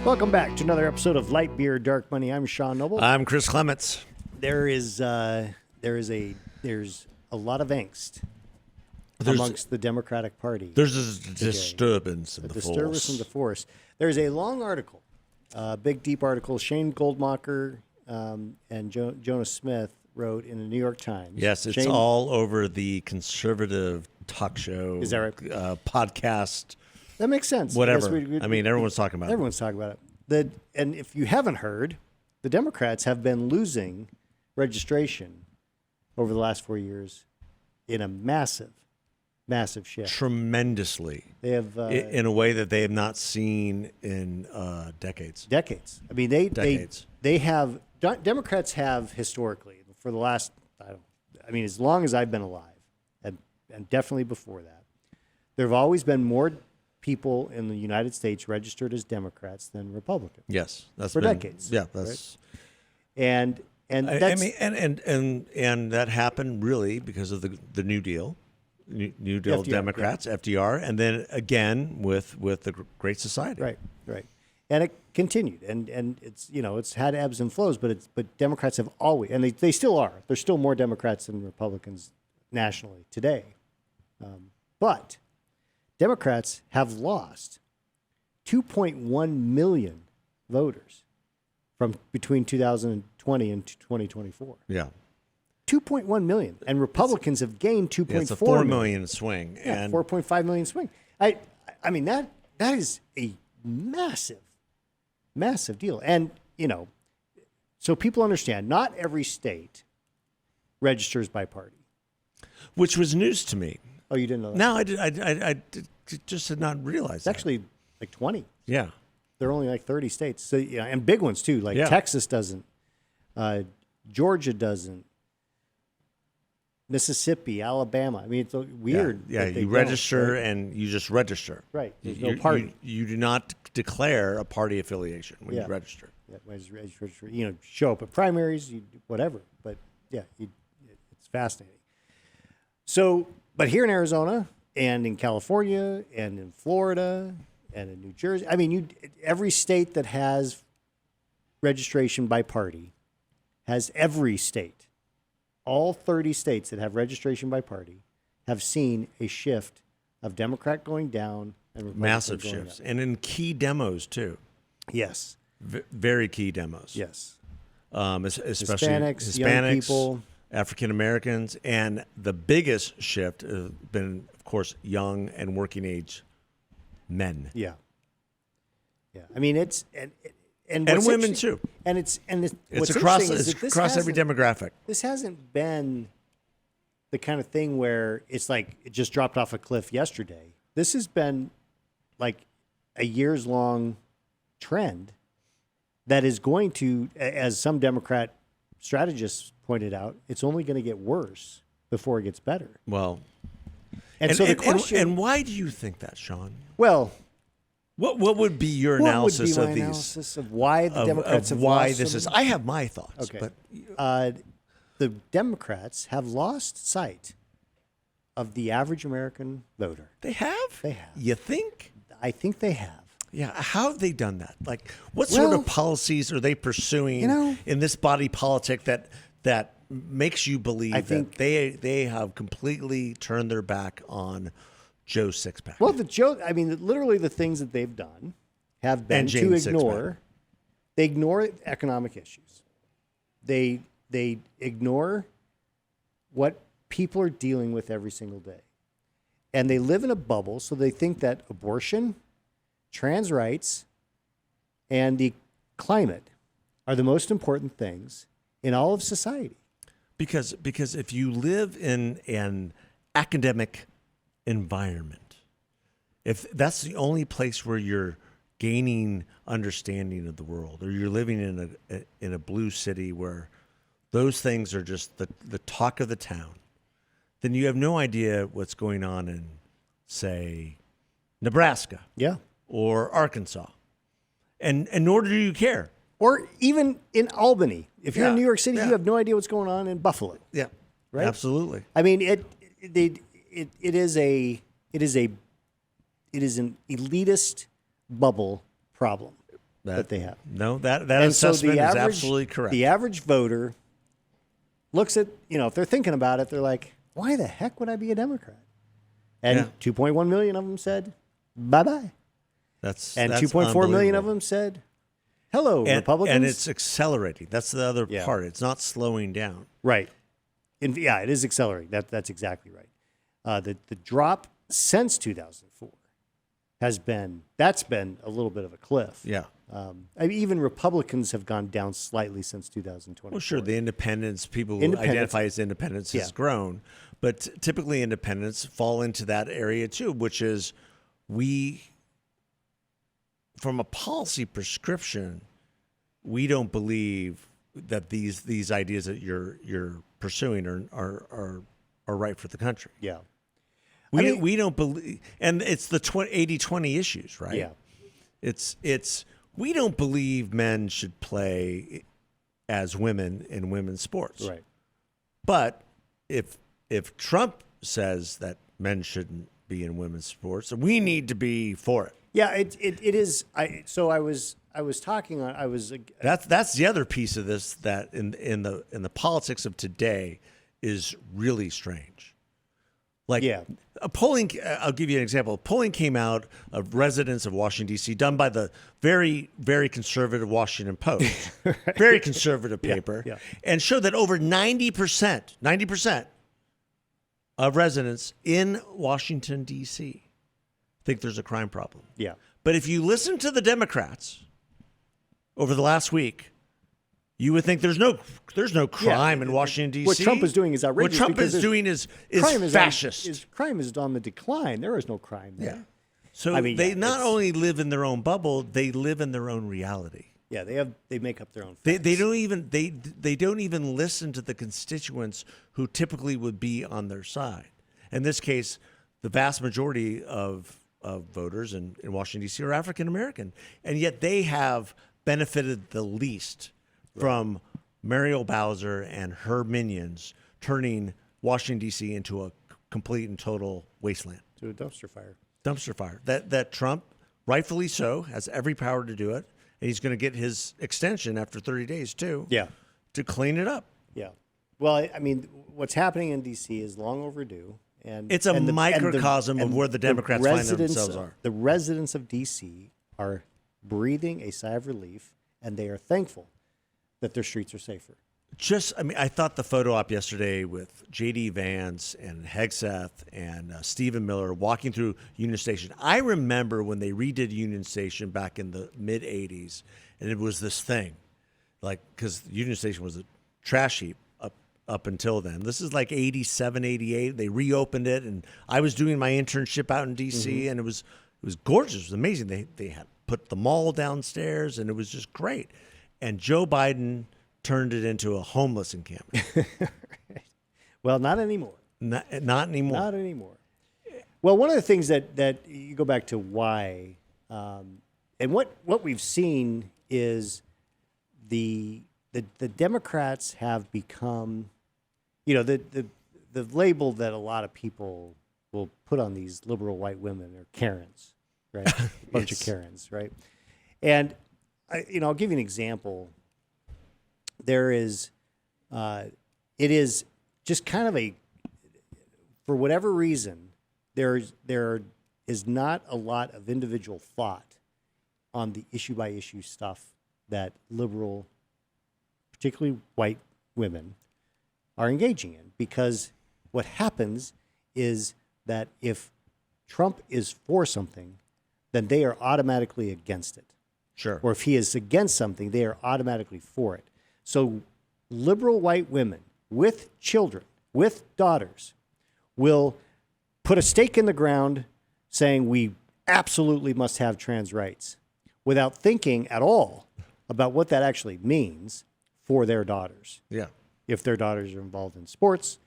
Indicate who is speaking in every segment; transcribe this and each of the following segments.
Speaker 1: Welcome back to another episode of Light Beer, Dark Money. I'm Sean Noble.
Speaker 2: I'm Chris Clements.
Speaker 1: There's a lot of angst amongst the Democratic Party.
Speaker 2: There's a disturbance in the force.
Speaker 1: Disturbance in the force. There's a long article, big deep article. Shane Goldmacher and Jonas Smith wrote in the New York Times.
Speaker 2: Yes, it's all over the conservative talk show.
Speaker 1: Is that right?
Speaker 2: Podcast.
Speaker 1: That makes sense.
Speaker 2: Whatever. I mean, everyone's talking about it.
Speaker 1: Everyone's talking about it. And if you haven't heard, the Democrats have been losing registration over the last 4 years in a massive shift.
Speaker 2: Tremendously.
Speaker 1: They have
Speaker 2: in a way that they have not seen in decades.
Speaker 1: Decades. I mean, they have Democrats have historically for the last as long as I've been alive, and definitely before that, there have always been more people in the United States registered as Democrats than Republicans.
Speaker 2: Yes, that's
Speaker 1: for
Speaker 2: been,
Speaker 1: decades.
Speaker 2: Yeah, that's
Speaker 1: right? and that's,
Speaker 2: and that happened really because of the New Deal. New Deal
Speaker 1: FDR,
Speaker 2: Democrats, yeah. FDR, and then again with the Great Society.
Speaker 1: Right. And it continued, and it's it's had ebbs and flows, but Democrats have always, and they still are. There's still more Democrats than Republicans nationally today, but Democrats have lost 2.1 million voters from between 2020 and 2024.
Speaker 2: Yeah.
Speaker 1: 2.1 million, and Republicans have gained 2.4
Speaker 2: it's a 4 million swing.
Speaker 1: Yeah,
Speaker 2: and
Speaker 1: 4.5 million swing. I mean, that is a massive deal. And, so people understand, not every state registers by party.
Speaker 2: Which was news to me.
Speaker 1: Oh, you didn't know that?
Speaker 2: No, I just did not realize
Speaker 1: It's actually like 20.
Speaker 2: Yeah.
Speaker 1: There are only like 30 states. So, and big ones too. Like Texas doesn't. Georgia doesn't. Mississippi, Alabama. I mean, it's weird.
Speaker 2: Yeah, you register and you just register.
Speaker 1: Right. There's no party.
Speaker 2: You do not declare a party affiliation when you register.
Speaker 1: Yeah, register. Show up at primaries, whatever. But it's fascinating. So, but here in Arizona and in California and in Florida and in New Jersey, I mean, every state that has registration by party has every state. All 30 states that have registration by party have seen a shift of Democrat going down and Republican
Speaker 2: massive
Speaker 1: going
Speaker 2: shifts,
Speaker 1: up.
Speaker 2: and in key demos too.
Speaker 1: Yes,
Speaker 2: very key demos.
Speaker 1: Yes,
Speaker 2: especially
Speaker 1: Hispanics, young people,
Speaker 2: African Americans, and the biggest shift has been, of course, young and working age men.
Speaker 1: Yeah. I mean, it's and
Speaker 2: women too.
Speaker 1: And it's
Speaker 2: across every demographic.
Speaker 1: This hasn't been the kind of thing where it's like it just dropped off a cliff yesterday. This has been like a years-long trend that is going to, as some Democrat strategists pointed out, it's only going to get worse before it gets better.
Speaker 2: Well,
Speaker 1: and so the question,
Speaker 2: and why do you think that, Sean?
Speaker 1: Well,
Speaker 2: what would be your analysis of these?
Speaker 1: Analysis of why the Democrats have
Speaker 2: why
Speaker 1: lost
Speaker 2: this
Speaker 1: them?
Speaker 2: is? I have my thoughts.
Speaker 1: Okay.
Speaker 2: But
Speaker 1: the Democrats have lost sight of the average American voter.
Speaker 2: They have?
Speaker 1: They have.
Speaker 2: You think?
Speaker 1: I think they have.
Speaker 2: Yeah. How have they done that? Like, what sort of policies are they pursuing in this body politic that makes you believe that they have completely turned their back on Joe Sixpack?
Speaker 1: Well, literally the things that they've done have been to ignore. They ignore economic issues. They ignore what people are dealing with every single day. And they live in a bubble, so they think that abortion, trans rights, and the climate are the most important things in all of society.
Speaker 2: Because if you live in an academic environment, if that's the only place where you're gaining understanding of the world, or you're living in a blue city where those things are just the talk of the town, then you have no idea what's going on in, say, Nebraska, or Arkansas, and nor do you care.
Speaker 1: Or even in Albany, if you're in New York City, you have no idea what's going on in Buffalo.
Speaker 2: Yeah,
Speaker 1: right.
Speaker 2: Absolutely.
Speaker 1: I mean, it is an elitist bubble problem. that they have.
Speaker 2: No, that
Speaker 1: And so
Speaker 2: assessment is absolutely correct.
Speaker 1: The average voter looks at, if they're thinking about it, they're like, why the heck would I be a Democrat? And 2.1 million of them said, bye-bye. And 2.4 million of them said, hello, Republicans.
Speaker 2: And it's accelerating. That's the other part. It's not slowing down.
Speaker 1: Right. It is accelerating. That's exactly right. The drop since 2004 that's been a little bit of a cliff.
Speaker 2: Yeah.
Speaker 1: Even Republicans have gone down slightly since 2020.
Speaker 2: Well, sure. The independents, people who identify as independents has grown. But typically independents fall into that area too, which is from a policy prescription, we don't believe that these ideas that you're pursuing are right for the country.
Speaker 1: Yeah.
Speaker 2: We don't believe, and it's the 80-20 issues, right?
Speaker 1: Yeah.
Speaker 2: It's we don't believe men should play as women in women's sports.
Speaker 1: Right.
Speaker 2: But if Trump says that men shouldn't be in women's sports, we need to be for it.
Speaker 1: Yeah, it is. I was talking on.
Speaker 2: That's the other piece of this that in the politics of today is really strange. Like a polling, I'll give you an example. Polling came out of residents of Washington, D.C., done by the very, very conservative Washington Post, very conservative paper, and showed that over 90% of residents in Washington, D.C. think there's a crime problem.
Speaker 1: Yeah.
Speaker 2: But if you listen to the Democrats over the last week, you would think there's no crime in Washington, D.C.
Speaker 1: What Trump is doing is outrageous.
Speaker 2: What Trump is doing is fascist.
Speaker 1: Crime is on the decline. There is no crime there.
Speaker 2: Yeah. So they not only live in their own bubble, they live in their own reality.
Speaker 1: Yeah, they make up their own facts.
Speaker 2: They don't even listen to the constituents who typically would be on their side. In this case, the vast majority of voters in Washington, D.C. are African American, and yet they have benefited the least from Muriel Bowser and her minions turning Washington, D.C. into a complete and total wasteland.
Speaker 1: To a dumpster fire.
Speaker 2: Dumpster fire. That Trump, rightfully so, has every power to do it. And he's going to get his extension after 30 days, too.
Speaker 1: Yeah.
Speaker 2: To clean it up.
Speaker 1: Yeah. Well, I mean, what's happening in D.C. is long overdue. And
Speaker 2: it's a microcosm of where the Democrats find themselves are.
Speaker 1: The residents of D.C. are breathing a sigh of relief, and they are thankful that their streets are safer.
Speaker 2: I thought the photo op yesterday with J.D. Vance and Hegseth and Stephen Miller walking through Union Station. I remember when they redid Union Station back in the mid-'80s, and it was this thing, because Union Station was a trash heap up until then. This is like 87, 88. They reopened it, and I was doing my internship out in D.C., and it was gorgeous. It was amazing. They had put the mall downstairs, and it was just great. And Joe Biden turned it into a homeless encampment.
Speaker 1: Well, not anymore.
Speaker 2: Not anymore.
Speaker 1: Not anymore. Well, one of the things that you go back to why, and what we've seen is the Democrats have become, the label that a lot of people will put on these liberal white women are Karens, right? A bunch of Karens, right? And I'll give you an example. There is, it is just kind of for whatever reason, there is not a lot of individual thought on the issue by issue stuff that liberal, particularly white women, are engaging in. Because what happens is that if Trump is for something, then they are automatically against it.
Speaker 2: Sure.
Speaker 1: Or if he is against something, they are automatically for it. So liberal white women with children, with daughters, will put a stake in the ground saying we absolutely must have trans rights without thinking at all about what that actually means for their daughters.
Speaker 2: Yeah.
Speaker 1: If their daughters are involved in sports,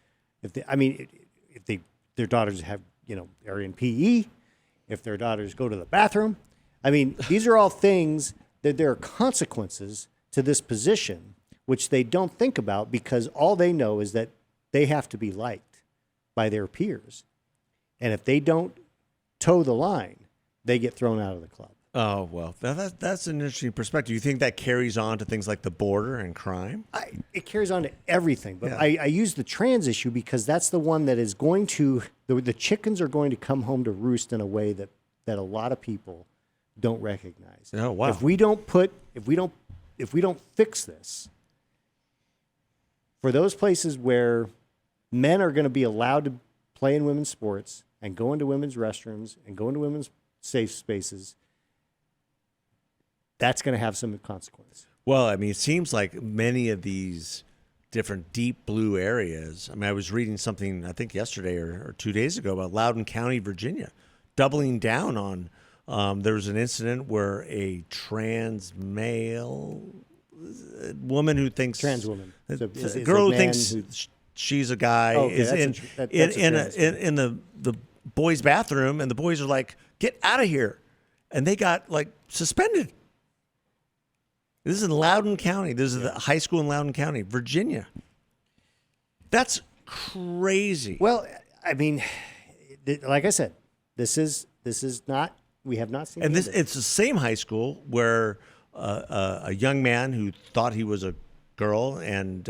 Speaker 1: their daughters have, are in PE, if their daughters go to the bathroom. These are all things that there are consequences to this position, which they don't think about because all they know is that they have to be liked by their peers. And if they don't toe the line, they get thrown out of the club.
Speaker 2: Oh, well, that's an interesting perspective. You think that carries on to things like the border and crime?
Speaker 1: It carries on to everything, but
Speaker 2: Yeah.
Speaker 1: I use the trans issue because that's the one that is going to the chickens are going to come home to roost in a way that a lot of people don't recognize.
Speaker 2: Oh, wow.
Speaker 1: If we don't fix this, for those places where men are going to be allowed to play in women's sports and go into women's restrooms and go into women's safe spaces, that's going to have some consequence.
Speaker 2: Well, I mean, it seems like many of these different deep blue areas. I mean, I was reading something, I think yesterday or 2 days ago about Loudoun County, Virginia, doubling down on. There was an incident where a trans male woman who thinks
Speaker 1: Trans woman. So is
Speaker 2: a
Speaker 1: a
Speaker 2: girl who
Speaker 1: man
Speaker 2: thinks
Speaker 1: who-
Speaker 2: she's a guy
Speaker 1: Okay,
Speaker 2: is
Speaker 1: that's a
Speaker 2: in the boys' bathroom, and the boys are like, "Get out of here," and they got like suspended. This is in Loudoun County. This is the high school in Loudoun County, Virginia. That's crazy.
Speaker 1: Well, I mean, like I said, this is not. We have not seen.
Speaker 2: And
Speaker 1: the
Speaker 2: this
Speaker 1: end of it.
Speaker 2: it's the same high school where a young man who thought he was a girl and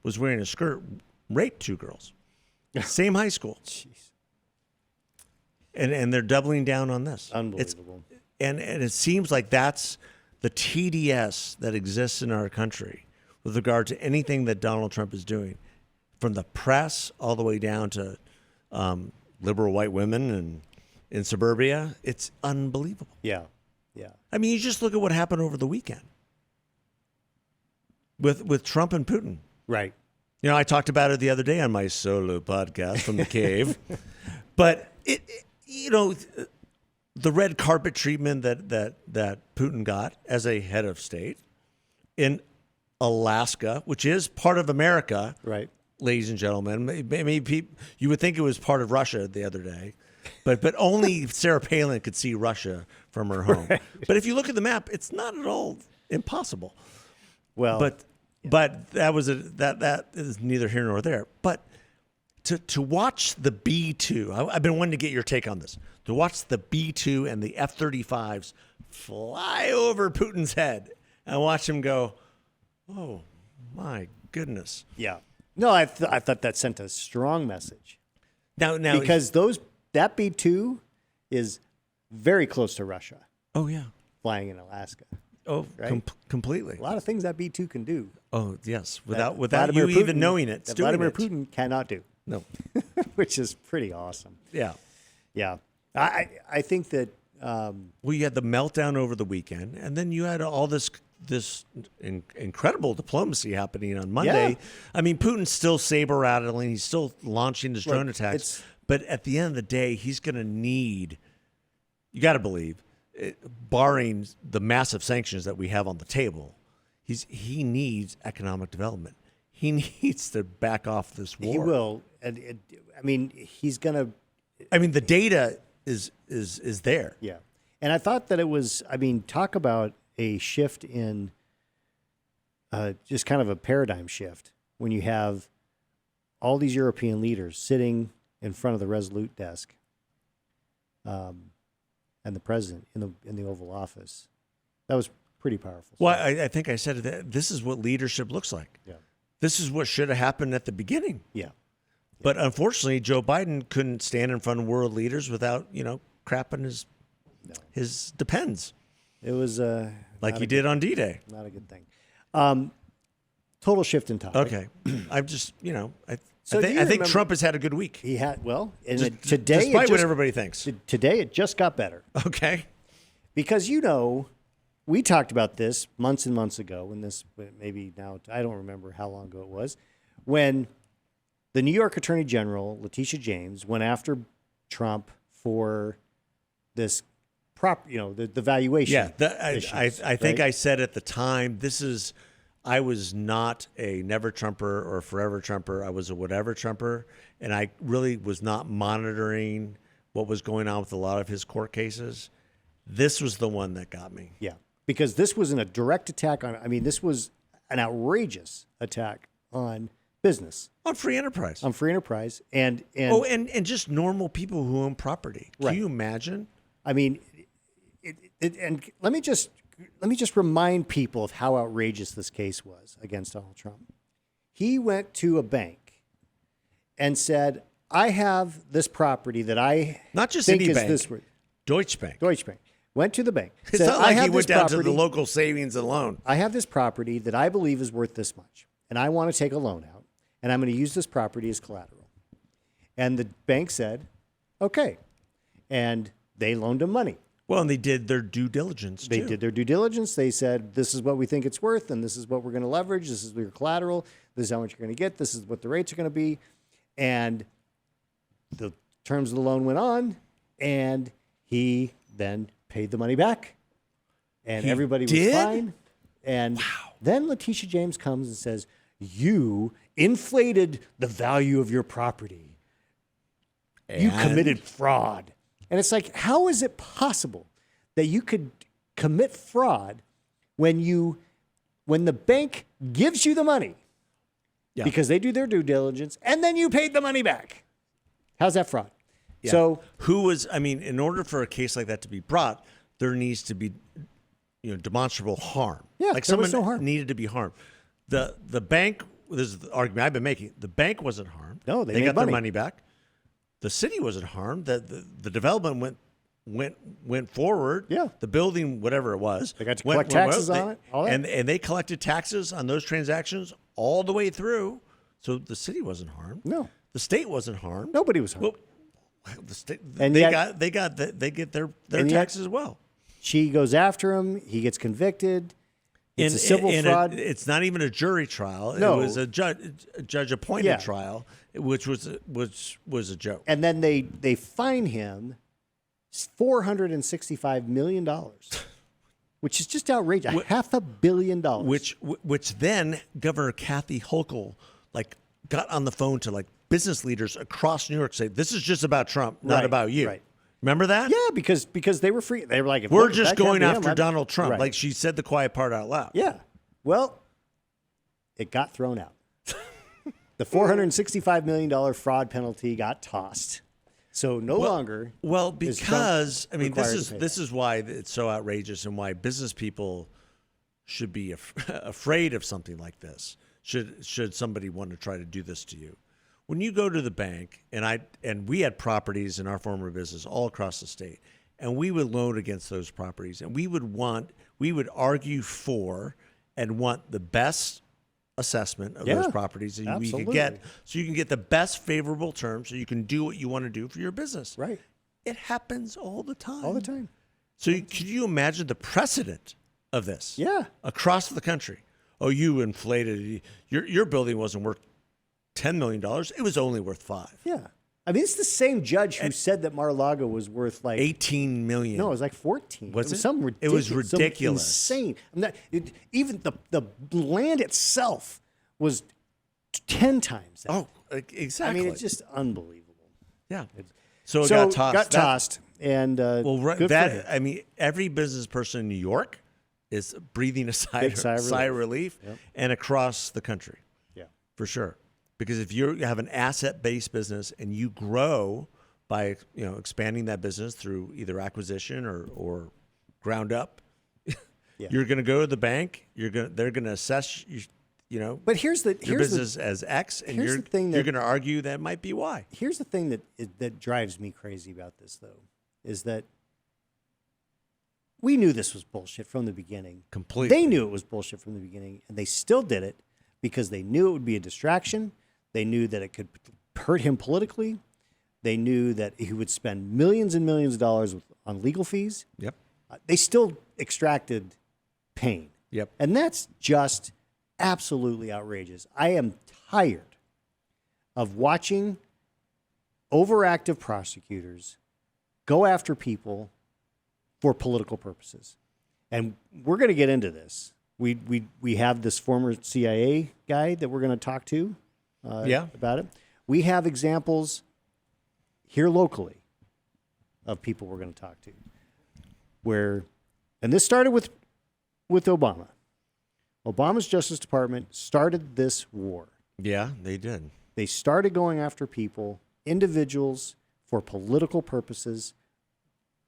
Speaker 2: was wearing a skirt raped 2 girls. Same high school.
Speaker 1: Jeez,
Speaker 2: And they're doubling down on this.
Speaker 1: unbelievable.
Speaker 2: And it seems like that's the TDS that exists in our country with regard to anything that Donald Trump is doing, from the press all the way down to liberal white women and in suburbia. It's unbelievable.
Speaker 1: Yeah.
Speaker 2: I mean, you just look at what happened over the weekend with Trump and Putin.
Speaker 1: Right.
Speaker 2: You know, I talked about it the other day on my solo podcast from the cave, but the red carpet treatment that Putin got as a head of state in Alaska, which is part of America,
Speaker 1: Right.
Speaker 2: ladies and gentlemen. Maybe you would think it was part of Russia the other day, but only Sarah Palin could see Russia from her home. Right. But if you look at the map, it's not at all impossible.
Speaker 1: Well,
Speaker 2: But that is neither here nor there. But to watch the B-2, I've been wanting to get your take on this. To watch the B-2 and the F-35s fly over Putin's head and watch him go, oh my goodness.
Speaker 1: yeah. No, I thought that sent a strong message
Speaker 2: Now
Speaker 1: because that B-2 is very close to Russia,
Speaker 2: oh yeah,
Speaker 1: flying in Alaska.
Speaker 2: oh
Speaker 1: Right?
Speaker 2: completely.
Speaker 1: A lot of things that B-2 can do.
Speaker 2: Oh yes,
Speaker 1: that
Speaker 2: without
Speaker 1: Vladimir
Speaker 2: you even
Speaker 1: Putin-
Speaker 2: knowing it,
Speaker 1: that
Speaker 2: doing
Speaker 1: Vladimir
Speaker 2: it.
Speaker 1: Putin cannot do,
Speaker 2: No,
Speaker 1: which is pretty awesome.
Speaker 2: yeah.
Speaker 1: Yeah. I think that
Speaker 2: Well, you had the meltdown over the weekend, and then you had all this incredible diplomacy happening on Monday.
Speaker 1: Yeah.
Speaker 2: I mean, Putin's still saber rattling; he's still launching his drone
Speaker 1: Look,
Speaker 2: attacks.
Speaker 1: it's-
Speaker 2: But at the end of the day, he's going to need. You got to believe, barring the massive sanctions that we have on the table, he needs economic development. He needs to back off this war.
Speaker 1: he will. And I mean, he's going to.
Speaker 2: I mean, the data is there.
Speaker 1: Yeah. And I thought that it was, I mean, talk about a shift in just kind of a paradigm shift when you have all these European leaders sitting in front of the Resolute desk and the president in the Oval Office. That was pretty powerful.
Speaker 2: Well, I think I said that this is what leadership looks like.
Speaker 1: Yeah.
Speaker 2: This is what should have happened at the beginning.
Speaker 1: Yeah.
Speaker 2: But unfortunately, Joe Biden couldn't stand in front of world leaders without, crapping his depends
Speaker 1: It was
Speaker 2: like he did on D-Day.
Speaker 1: not a good thing. Total shift in topic.
Speaker 2: Okay. I'm just,
Speaker 1: So do you
Speaker 2: I think
Speaker 1: remember-
Speaker 2: Trump has had a good week.
Speaker 1: He had, well, and
Speaker 2: Just-
Speaker 1: today,
Speaker 2: despite
Speaker 1: it
Speaker 2: what
Speaker 1: just,
Speaker 2: everybody thinks.
Speaker 1: today it just got better.
Speaker 2: Okay.
Speaker 1: Because, we talked about this months and months ago, and this maybe now, I don't remember how long ago it was, when the New York Attorney General, Letitia James, went after Trump for this the valuation.
Speaker 2: Yeah.
Speaker 1: issues,
Speaker 2: I think
Speaker 1: right?
Speaker 2: I said at the time, I was not a never Trumper or forever Trumper. I was a whatever Trumper. And I really was not monitoring what was going on with a lot of his court cases. This was the one that got me.
Speaker 1: Yeah, because this wasn't a direct attack on, this was an outrageous attack on business,
Speaker 2: On free enterprise.
Speaker 1: on free enterprise. And
Speaker 2: and just normal people who own property. Can
Speaker 1: Right.
Speaker 2: you imagine?
Speaker 1: I mean, and let me just remind people of how outrageous this case was against Donald Trump. He went to a bank and said, "I have this property that I
Speaker 2: Not just
Speaker 1: think
Speaker 2: any
Speaker 1: is
Speaker 2: bank.
Speaker 1: this worth."
Speaker 2: Deutsche Bank.
Speaker 1: Deutsche Bank went to the bank.
Speaker 2: It's
Speaker 1: said,
Speaker 2: not
Speaker 1: "I
Speaker 2: like he
Speaker 1: have
Speaker 2: went
Speaker 1: this
Speaker 2: down to the
Speaker 1: property-
Speaker 2: local savings and loan.
Speaker 1: I have this property that I believe is worth this much, and I want to take a loan out, and I'm going to use this property as collateral." And the bank said, "Okay," and they loaned him money.
Speaker 2: Well, and they did their due diligence,
Speaker 1: They
Speaker 2: too.
Speaker 1: did their due diligence. They said, "This is what we think it's worth, and this is what we're going to leverage. This is your collateral. This is how much you're going to get. This is what the rates are going to be." And the terms of the loan went on, and he then paid the money back, and
Speaker 2: He
Speaker 1: everybody was
Speaker 2: did?
Speaker 1: fine. And then Letitia James comes and says, "You inflated the value of your property. You
Speaker 2: And-
Speaker 1: committed fraud." And it's like, how is it possible that you could commit fraud when the bank gives you the money
Speaker 2: Yeah.
Speaker 1: because they do their due diligence and then you paid the money back? How's that fraud?
Speaker 2: Yeah.
Speaker 1: So
Speaker 2: in order for a case like that to be brought, there needs to be, demonstrable harm.
Speaker 1: Yeah,
Speaker 2: like
Speaker 1: there was
Speaker 2: someone
Speaker 1: no harm.
Speaker 2: needed to be harmed. The bank, this is the argument I've been making. The bank wasn't harmed.
Speaker 1: No, they
Speaker 2: got
Speaker 1: made
Speaker 2: their
Speaker 1: money.
Speaker 2: money back. The city wasn't harmed. The development went forward.
Speaker 1: Yeah.
Speaker 2: The building, whatever it was,
Speaker 1: They got to collect taxes on it, all that.
Speaker 2: and they collected taxes on those transactions all the way through. So the city wasn't harmed.
Speaker 1: No.
Speaker 2: The state wasn't harmed.
Speaker 1: nobody was harmed.
Speaker 2: Well, the state,
Speaker 1: And
Speaker 2: they
Speaker 1: yet-
Speaker 2: get their
Speaker 1: and yet-
Speaker 2: taxes as well.
Speaker 1: She goes after him. He gets convicted. It's a civil fraud.
Speaker 2: It's not even a jury trial.
Speaker 1: No.
Speaker 2: It was a judge appointed
Speaker 1: Yeah.
Speaker 2: trial, which was a joke.
Speaker 1: And then they fine him $465 million, which is just outrageous. $500 million.
Speaker 2: Which then Governor Kathy Hochul got on the phone to business leaders across New York, say this is just about Trump, not
Speaker 1: Right,
Speaker 2: about you.
Speaker 1: right.
Speaker 2: Remember that?
Speaker 1: Yeah, because they were free. They were like, if
Speaker 2: We're
Speaker 1: look,
Speaker 2: just
Speaker 1: that can't
Speaker 2: going
Speaker 1: be him,
Speaker 2: after
Speaker 1: I'm-
Speaker 2: Donald Trump.
Speaker 1: Right.
Speaker 2: Like she said the quiet part out loud.
Speaker 1: Yeah. Well, it got thrown out. The $465 million fraud penalty got tossed. So no longer.
Speaker 2: Well,
Speaker 1: is Trump
Speaker 2: because
Speaker 1: required to pay
Speaker 2: this is why it's so outrageous and why business people should be afraid of something like this. Should somebody want to try to do this to you? When you go to the bank, and we had properties in our former business all across the state, and we would loan against those properties, and we would argue for and want the best assessment of those
Speaker 1: Yeah,
Speaker 2: properties that we could
Speaker 1: absolutely.
Speaker 2: get, so you can get the best favorable terms, so you can do what you want to do for your business.
Speaker 1: Right.
Speaker 2: It happens all the time.
Speaker 1: All the time.
Speaker 2: So could you imagine the precedent of this?
Speaker 1: Yeah.
Speaker 2: Across the country. Oh, you inflated. Your building wasn't worth $10 million. It was only worth $5.
Speaker 1: Yeah. I mean, it's the same judge who said that Mar-a-Lago was worth like
Speaker 2: 18 million.
Speaker 1: No, it was like 14.
Speaker 2: Was it?
Speaker 1: Some
Speaker 2: It was
Speaker 1: ridiculous. Some
Speaker 2: ridiculous.
Speaker 1: insane. Even the land itself was 10 times that.
Speaker 2: Oh, exactly.
Speaker 1: I mean, it's just unbelievable.
Speaker 2: yeah. So it
Speaker 1: So
Speaker 2: got tossed.
Speaker 1: got tossed, and
Speaker 2: Well, right,
Speaker 1: good for him.
Speaker 2: I mean, every business person in New York is breathing a
Speaker 1: Big
Speaker 2: sigh of relief, and across the country.
Speaker 1: Yeah.
Speaker 2: For sure. Because if you have an asset-based business and you grow by expanding that business through either acquisition or ground up, you're going to go to the bank. They're going to assess
Speaker 1: But here's
Speaker 2: your
Speaker 1: the
Speaker 2: business as X, and
Speaker 1: here's
Speaker 2: you're
Speaker 1: the thing
Speaker 2: you're
Speaker 1: that-
Speaker 2: going to argue that might be Y.
Speaker 1: here's the thing that drives me crazy about this though, is that we knew this was bullshit from the beginning.
Speaker 2: Completely.
Speaker 1: They knew it was bullshit from the beginning, and they still did it because they knew it would be a distraction. They knew that it could hurt him politically. They knew that he would spend millions and millions of dollars on legal fees.
Speaker 2: Yep.
Speaker 1: They still extracted pain.
Speaker 2: Yep.
Speaker 1: And that's just absolutely outrageous. I am tired of watching overactive prosecutors go after people for political purposes. And we're going to get into this. We have this former CIA guy that we're going to talk to about it. We have examples here locally of people we're going to talk to where, and this started with Obama. Obama's Justice Department started this war.
Speaker 2: Yeah, they did.
Speaker 1: They started going after people, individuals, for political purposes,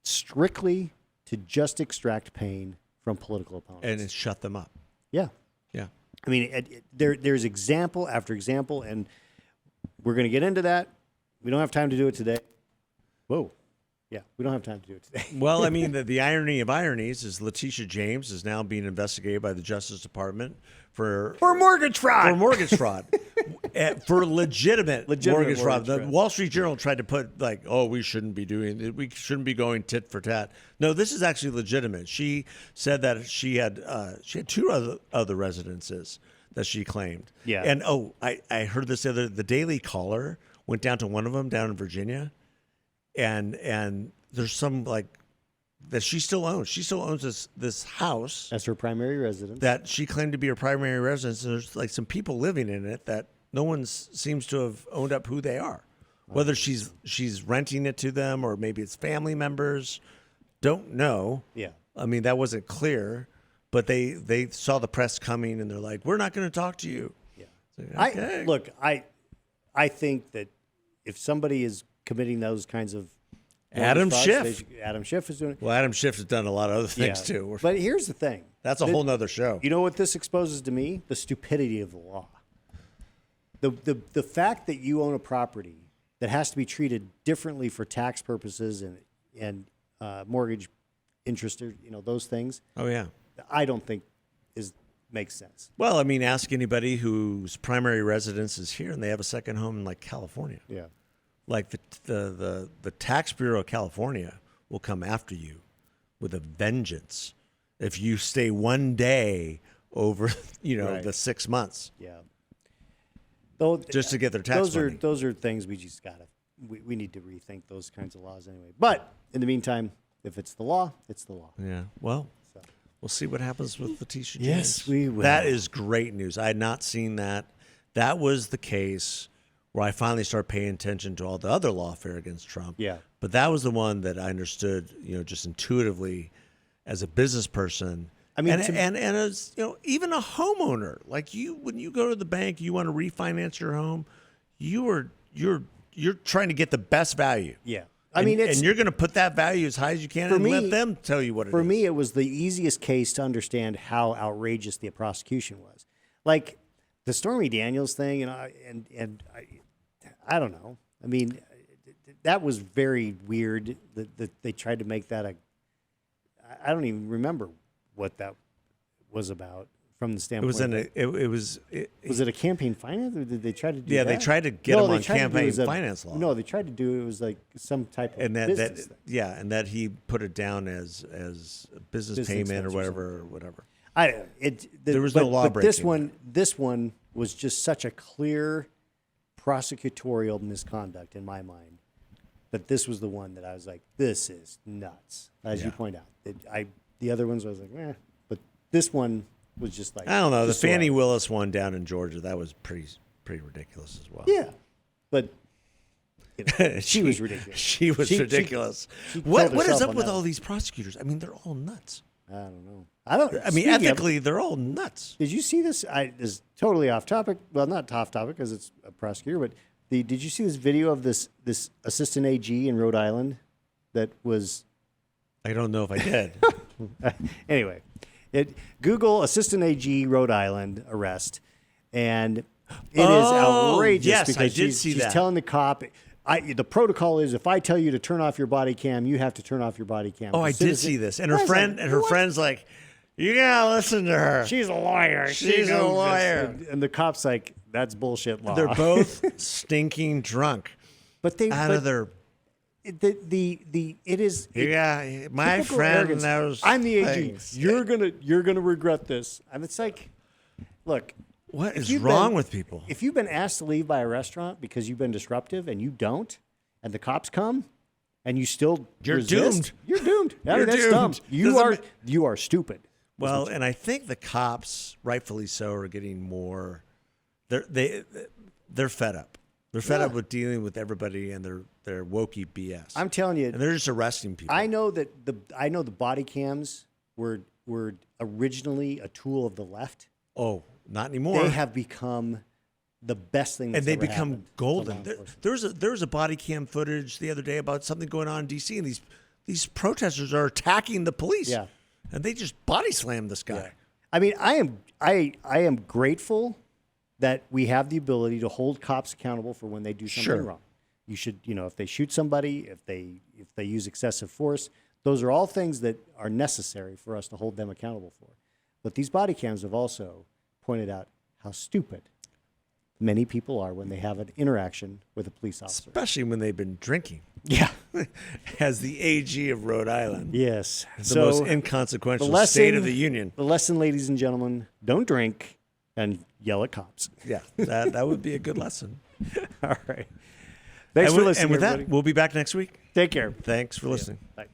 Speaker 1: strictly to just extract pain from political opponents.
Speaker 2: And it shut them up.
Speaker 1: Yeah.
Speaker 2: Yeah.
Speaker 1: I mean, there's example after example, and we're going to get into that. We don't have time to do it today. Whoa. Yeah, we don't have time to do it today.
Speaker 2: Well, I mean, the irony of ironies is Letitia James is now being investigated by the Justice Department for
Speaker 1: mortgage fraud.
Speaker 2: For mortgage fraud. For legitimate mortgage fraud. The
Speaker 1: fraud.
Speaker 2: Wall Street Journal tried to put like, oh, we shouldn't be doing it. We shouldn't be going tit for tat. No, this is actually legitimate. She said that she had two other residences that she claimed.
Speaker 1: Yeah.
Speaker 2: And I heard this the Daily Caller went down to one of them down in Virginia, and there's some like that she still owns. She still owns this house.
Speaker 1: That's her primary residence.
Speaker 2: That she claimed to be her primary residence. And there's like some people living in it that no one seems to have owned up who they are. Whether she's renting it to them or maybe it's family members, don't know.
Speaker 1: Yeah.
Speaker 2: I mean, that wasn't clear, but they saw the press coming and they're like, we're not going to talk to you.
Speaker 1: Yeah.
Speaker 2: Like, okay.
Speaker 1: I think that if somebody is committing those kinds of
Speaker 2: Adam Schiff.
Speaker 1: Adam Schiff is doing it.
Speaker 2: Well, Adam Schiff has done a lot of other things too.
Speaker 1: But here's the thing.
Speaker 2: That's a whole nother show.
Speaker 1: You know what this exposes to me? The stupidity of the law. The fact that you own a property that has to be treated differently for tax purposes and mortgage interest, or those things.
Speaker 2: Oh yeah.
Speaker 1: I don't think makes sense.
Speaker 2: Well, I mean, ask anybody whose primary residence is here and they have a second home in like California.
Speaker 1: Yeah.
Speaker 2: Like the Tax Bureau of California will come after you with a vengeance if you stay one day over,
Speaker 1: Right.
Speaker 2: the 6 months.
Speaker 1: Yeah.
Speaker 2: Just to get their tax money.
Speaker 1: Those are things we just we need to rethink those kinds of laws anyway. But in the meantime, if it's the law, it's the law.
Speaker 2: Yeah. Well,
Speaker 1: So.
Speaker 2: we'll see what happens with Letitia James.
Speaker 1: Yes, we will.
Speaker 2: That is great news. I had not seen that. That was the case where I finally started paying attention to all the other lawfare against Trump.
Speaker 1: Yeah.
Speaker 2: But that was the one that I understood, just intuitively as a business person.
Speaker 1: I mean,
Speaker 2: and as even a homeowner, like when you go to the bank, you want to refinance your home, you're trying to get the best value.
Speaker 1: Yeah.
Speaker 2: And you're going to put that value as high as you can and let them tell you what it is.
Speaker 1: For me, it was the easiest case to understand how outrageous the prosecution was. Like the Stormy Daniels thing, I don't know. I mean, that was very weird that they tried to make that I don't even remember what that was about from the standpoint.
Speaker 2: Was
Speaker 1: it a campaign finance, or did they try to do
Speaker 2: Yeah,
Speaker 1: that?
Speaker 2: they tried to get him on campaign finance law.
Speaker 1: No, they tried to do it was like some type of business thing.
Speaker 2: Yeah, and that he put it down as business payment or whatever. There was no law
Speaker 1: but
Speaker 2: breaking.
Speaker 1: This one was just such a clear prosecutorial misconduct in my mind that this was the one that I was like, this is nuts. As you point out, the other ones I was like, but this one was just like,
Speaker 2: I don't know. The
Speaker 1: just
Speaker 2: Fannie Willis one down in Georgia, that was pretty ridiculous as well.
Speaker 1: Yeah, but she was ridiculous.
Speaker 2: She was ridiculous.
Speaker 1: She
Speaker 2: what
Speaker 1: killed
Speaker 2: is
Speaker 1: herself
Speaker 2: up
Speaker 1: on
Speaker 2: with
Speaker 1: that
Speaker 2: all
Speaker 1: one.
Speaker 2: these prosecutors? I mean, they're all nuts.
Speaker 1: I don't know. I mean,
Speaker 2: Speaking ethically, they're all nuts.
Speaker 1: Did you see this? This is totally off topic. Well, not off topic because it's a prosecutor, but did you see this video of this assistant AG in Rhode Island that was?
Speaker 2: I don't know if I did.
Speaker 1: Anyway, Google assistant AG Rhode Island arrest, and it is outrageous
Speaker 2: yes,
Speaker 1: because
Speaker 2: I did
Speaker 1: she's
Speaker 2: see that.
Speaker 1: telling the cop. The protocol is if I tell you to turn off your body cam, you have to turn off your body cam.
Speaker 2: Oh, I did see this, and her friend's like, "You gotta listen to her.
Speaker 1: She's a lawyer.
Speaker 2: She's a lawyer."
Speaker 1: And the cop's like, "That's bullshit law."
Speaker 2: They're both stinking drunk.
Speaker 1: But they
Speaker 2: out of their.
Speaker 1: It is.
Speaker 2: Yeah, my
Speaker 1: typical
Speaker 2: friend
Speaker 1: arrogance.
Speaker 2: knows.
Speaker 1: I'm the AG.
Speaker 2: things.
Speaker 1: You're gonna regret this. And it's like, look.
Speaker 2: What is wrong with people?
Speaker 1: If you've been asked to leave by a restaurant because you've been disruptive and you don't, and the cops come, and you still resist,
Speaker 2: doomed.
Speaker 1: You're doomed. I mean,
Speaker 2: You're
Speaker 1: that's
Speaker 2: doomed.
Speaker 1: dumb. You are stupid.
Speaker 2: Well, and I think the cops, rightfully so, are getting more. They're fed up. They're fed up with dealing with everybody and their wokey BS.
Speaker 1: I'm telling you,
Speaker 2: and they're just arresting people.
Speaker 1: I know that the body cams were originally a tool of the left.
Speaker 2: Oh, not anymore.
Speaker 1: They have become the best thing that's
Speaker 2: and they
Speaker 1: ever
Speaker 2: become
Speaker 1: happened to
Speaker 2: golden.
Speaker 1: law enforcement.
Speaker 2: There was a body cam footage the other day about something going on in D.C. and these protesters are attacking the police.
Speaker 1: Yeah.
Speaker 2: And they just body slammed this guy.
Speaker 1: Yeah. I mean, I am grateful that we have the ability to hold cops accountable for when they do something
Speaker 2: Sure.
Speaker 1: wrong. You should, if they shoot somebody, if they use excessive force, those are all things that are necessary for us to hold them accountable for. But these body cams have also pointed out how stupid many people are when they have an interaction with a police officer.
Speaker 2: Especially when they've been drinking.
Speaker 1: Yeah.
Speaker 2: As the AG of Rhode Island.
Speaker 1: Yes.
Speaker 2: The most inconsequential state of the union.
Speaker 1: The lesson, ladies and gentlemen, don't drink and yell at cops.
Speaker 2: Yeah, that would be a good lesson.
Speaker 1: All right. Thanks for listening,
Speaker 2: And with
Speaker 1: everybody.
Speaker 2: that, we'll be back next week.
Speaker 1: Take care.
Speaker 2: Thanks for listening.
Speaker 1: Bye.